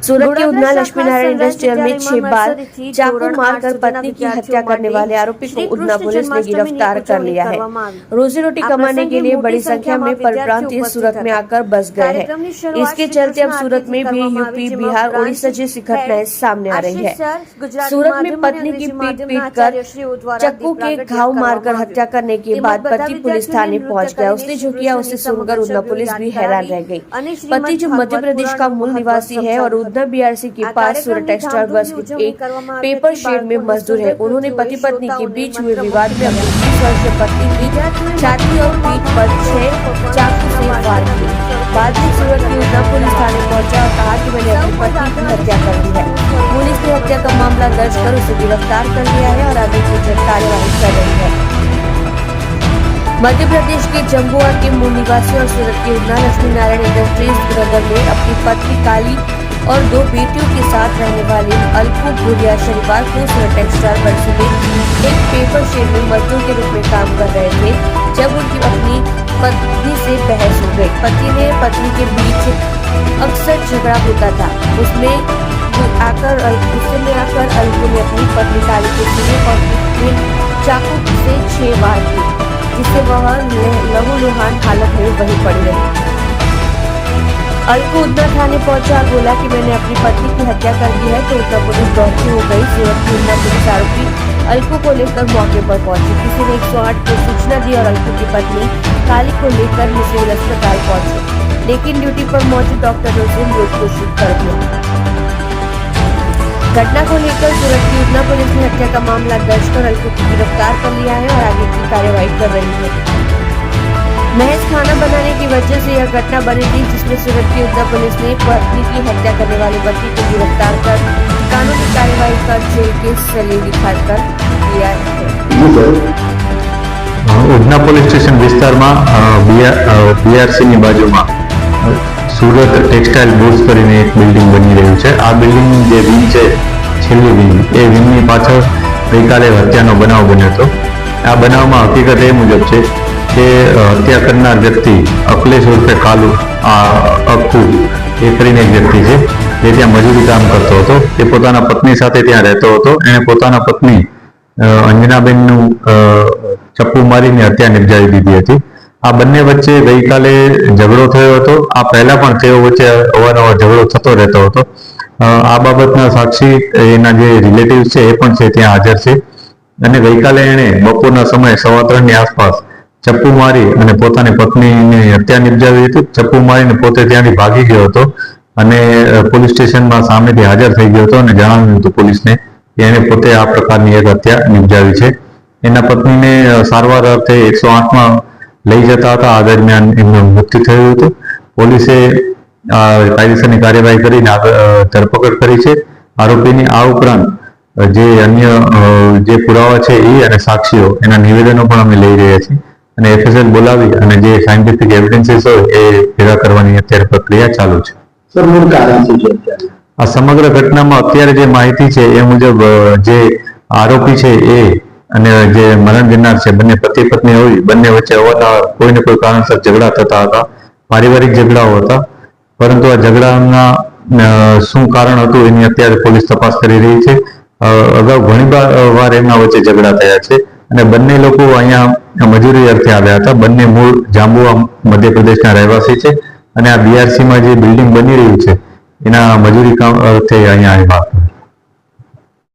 सूरत के उधना लक्ष्मी नारायण इंडस्ट्रियल में 6 बार चाकू मारकर पत्नी की हत्या करने वाले आरोपी को उधना पुलिस ने गिरफ्तार कर लिया है। रोजी रोटी कमाने के लिए बड़ी संख्या में परप्रांतीय सूरत में आकर बस गए हैं। इसके चलते अब सूरत में भी यूपी, बिहार, उड़ीसा जैसी घटनाएं सामने आ रही है। सूरत में पत्नी की पीट कर चक्कू के घाव मारकर हत्या करने के बाद पति पुलिस थाने पहुंच गया। उसने जो किया उसे सुनकर उधना पुलिस भी हैरान रह गई। पति जो मध्य प्रदेश का मूल निवासी है और उधना बीआरसी के पास सूरत टेक्सटाइल बस के एक पेपर शेड में मजदूर है, उन्होंने पति पत्नी के बीच हुए विवाद में अपनी 20 वर्षीय पत्नी की छाती और पीठ पर 6 चाकू से वार किए। बाद में सूरत की उधना पुलिस थाने पहुंचा और कहा कि मैंने अपनी पत्नी की हत्या कर दी है। पुलिस ने हत्या का मामला दर्ज कर उसे गिरफ्तार कर लिया है और आगे की कार्यवाही कर रही है। मध्य प्रदेश के जम्बुआ के मूल निवासी और सूरत के उधना लक्ष्मी नारायण इंडस्ट्रीज नगर में अपनी पत्नी काली और 2 बेटियों के साथ रहने वाले अलकू भूरिया शनिवार को सूरत टेक्सटाइल बर्सी में एक पेपर शेड में मजदूर के रूप में काम कर रहे थे जब उनकी अपनी पत्नी से बहस हो गई। पति ने पत्नी के बीच अक्सर झगड़ा होता था। उसमें आकर अलकू ने अपनी पत्नी काली के सीने और पीठ में चाकू से 6 वार की, जिससे वह लहूलुहान हालत में वहीं पड़ी रही। अलकू उधना थाने पहुंचा और बोला कि मैंने अपनी पत्नी की हत्या कर दी है, तो उधना पुलिस दौड़ती हो गई। सूरत की उधना पुलिस आरोपी अलकू को लेकर मौके पर पहुंची। किसी ने 108 को सूचना दी और अलकू की पत्नी काली को लेकर सिविल अस्पताल पहुंचे, लेकिन ड्यूटी पर मौजूद डॉक्टरों से मृत घोषित कर दिया। घटना को लेकर सूरत की उधना पुलिस ने हत्या का मामला दर्ज कर अलकू को गिरफ्तार कर लिया है और आगे की कार्यवाही कर रही है। महज खाना बनाने की वजह से यह घटना बनी थी, जिसमें सूरत की उधना पुलिस ने पत्नी की हत्या करने वाले व्यक्ति को गिरफ्तार कर कानूनी कार्यवाही कर जेल के सलील दिखाकर दिया है। उधना पोलीस स्टेशन विस्ताરમાં બીઆરસી ની બાજુમાં सूरत टेक्सटाइल बूथ કરીને एक बिल्डिंग बनी રહ્યું છે। આ બિલ્ડિંગ જે વિંગ છે, છેલ્લી વિંગ, એ વિંગની પાછળ ગઈકાલે હત્યાનો બનાવ બન્યો હતો। આ બનાવમાં હકીકત એ મુજબ છે કે હત્યા કરનાર વ્યક્તિ અખિલેશ ઉર્ફે કાલુ અક્કુ એ કરીને એક વ્યક્તિ છે જે ત્યાં મજૂરી કામ કરતો હતો। તે પોતાના પત્ની સાથે ત્યાં રહેતો હતો। એણે પોતાના પત્ની અંજનાબેનનું ચપ્પુ મારીને હત્યા નિપજાવી દીધી હતી। આ બંને વચ્ચે ગઈકાલે ઝઘડો થયો હતો। આ પહેલા પણ તેઓ વચ્ચે અવારનવાર ઝઘડો થતો રહેતો હતો। આ બાબતના સાક્ષી એના જે રિલેટિવ્સ છે એ પણ છે ત્યાં હાજર છે અને ગઈકાલે એણે બપોરના સમયે 3:15ની આસપાસ ચપ્પુ મારી અને પોતાની પત્નીની હત્યા નિપજાવી હતી। ચપ્પુ મારીને પોતે ત્યાંથી ભાગી ગયો હતો અને પોલીસ સ્ટેશનમાં સામેથી હાજર થઈ ગયો હતો અને જણાવ્યું હતું પોલીસને કે એણે પોતે આ પ્રકારની એક હત્યા નિપજાવી છે। એના પત્નીને સારવાર અર્થે 108માં લઈ જતા હતા। આ દરમિયાન એમનું મૃત્યુ થયું હતું। પોલીસે કાયદેસરની કાર્યવાહી કરીને ધરપકડ કરી છે આરોપીની। આ ઉપરાંત જે અન્ય જે પુરાવા છે એ અને સાક્ષીઓ એના નિવેદનો પણ અમે લઈ રહ્યા છીએ અને એફએસએલ બોલાવી અને જે સાયન્ટિફિક એવિડન્સીસ હોય એ ભેગા કરવાની અત્યારે પ્રક્રિયા ચાલુ છે। સર, મૂળ કારણ શું છે? આ સમગ્ર ઘટનામાં અત્યારે જે માહિતી છે એ મુજબ જે આરોપી છે એ અને જે મરણ જનાર છે બંને પતિ પત્ની હોય, બંને વચ્ચે અવારનવાર કોઈને કોઈ કારણસર ઝઘડા થતા હતા, પારિવારિક ઝઘડાઓ હતા। પરંતુ આ ઝઘડાના શું કારણ હતું એની અત્યારે પોલીસ તપાસ કરી રહી છે। અગાઉ ઘણી વાર એમના વચ્ચે ઝઘડા થયા છે અને બંને લોકો અહીંયા મજૂરી અર્થે આવ્યા હતા। બંને મૂળ જાંબુઆ મધ્યપ્રદેશના રહેવાસી છે અને આ બીઆરસીમાં જે બિલ્ડિંગ બની રહ્યું છે એના મજૂરી કામ અર્થે અહીંયા આવ્યા હતા।